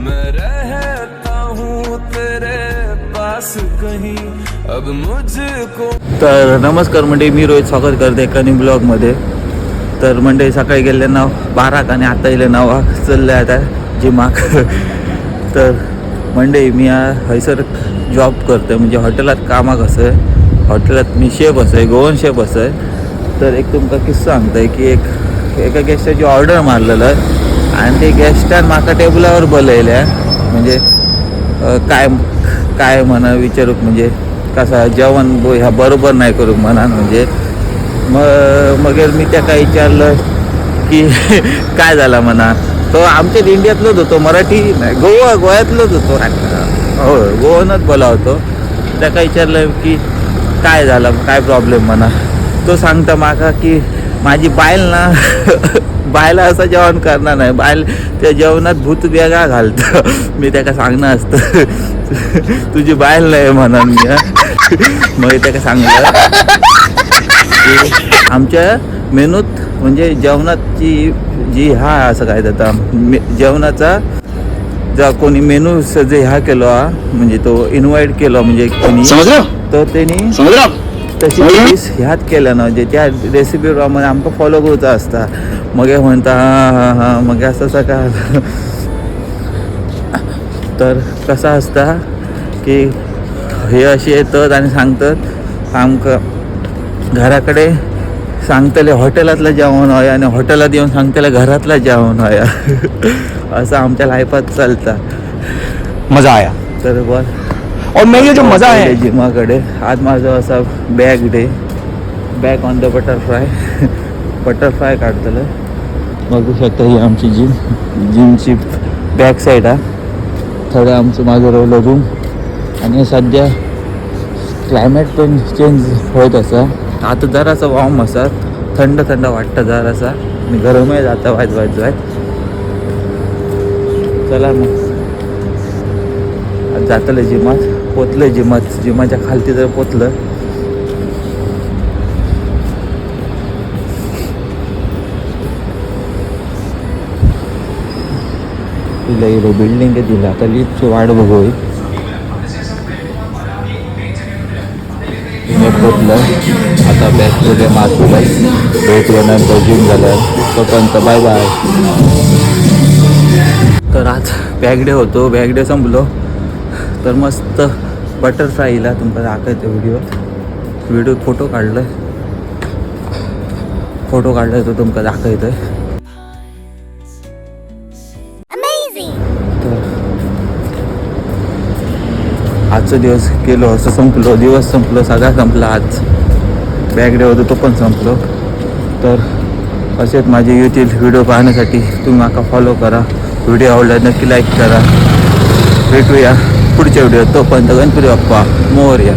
मैं रहता हूँ तेरे पास कहीं अब मुझको। तर नमस्कार मंडळी, मी रोहित स्वागत करते एका न्यू ब्लॉगमध्ये. तर मंडळी सकाळी गेले ना 12 आणि आता येले 9 चालले आता जिमाक. तर मंडळी मी हयसर जॉब करते, म्हणजे हॉटेलात कामाक असं. हॉटेलात मी शेफ असं, गोवन शेफ असं. तर एक तुमका किस्सा सांगताय की एका गेस्टाची ऑर्डर मारलेलं आहे आणि ते गेस्टान म्हाका टेबलावर बोलयल्या, म्हणजे काय म्हणा विचारूक, म्हणजे कसा जेवण ह्या बरोबर नाही करूक म्हणा. म्हणजे मग मी त्याला विचारलं की काय झालं म्हणा. तो आमच्या इंडियातलोच होतो, मराठी नाही, गोव्यातलोच होतो. हो, गोवनच बोला होतो. त्याला विचारलं की काय झालं, काय प्रॉब्लेम म्हणा. तो सांगता माका की माझी बायल ना बायला असं जेवण करणार नाही, बायल त्या जेवणात भूत वेगळा घालतं. मी त्याला सांगणं असतं तुझी बायल नाही म्हणा. मी मग त्याला सांगलं की आमच्या मेनूत म्हणजे जेवणाची जी असं काय आता जेवणाचा जर कोणी मेनू जे केलो म्हणजे तो इन्व्हाइट केलो, म्हणजे कोणी तर त्यांनी तशी डिश ह्यात केल्या ना, म्हणजे त्या रेसिपी प्रमाणे आमकां फॉलो करूचा असता. मग म्हणता हां मग असं काय. तर कसं असता की हे असे येतात आणि सांगतात आमकां घराकडे सांगतले हॉटेलातलं जेवण होया आणि हॉटेलात येऊन सांगतले घरातलं जेवण होया. असं आमच्या लाईफात चालता. मजा आया. तर बोल. और मैं ये जो मजा है जिमाकडे आज माझं असा बॅग ऑन द बटरफ्लाय काढतलं. बघू शकता ही आमची जिमची बॅक साईड आहे. थोडं आमचं माझं राहिलं रूम. आणि सध्या क्लायमेट पण चेंज होत असा. आता जरासा वॉर्म असा, थंड वाटतं जरासा आणि गरमही जातं वाईट. चला मग आज जातलं जिमात. पोचलं जिमाच्या खालती जर पोचलं तिला गेलो बिल्डिंग आहे तिला. आता लिफ्टची वाट बघू. पोचलं आता बॅक टू द मार्केट. भेटल्यानंतर जिम झालं तोपर्यंत बाय बाय. तर आज बॅग डे संपलो. तर मस्त बटरफ्लायला तुमका दाखवते व्हिडिओ फोटो काढलाय तो तुमका दाखवतोय. आजचा दिवस गेलो असं संपलो, दिवस संपलो, सगळा संपला. आज बॅग डे होतो तो पण संपलो. तर असेच माझे यूट्यूब व्हिडिओ पाहण्यासाठी तुम्ही माका फॉलो करा. व्हिडिओ आवडला नक्की लाईक करा. भेटूया पुढच्या व्हिडिओ. तोपर्यंत गणपती बाप्पा मोरया.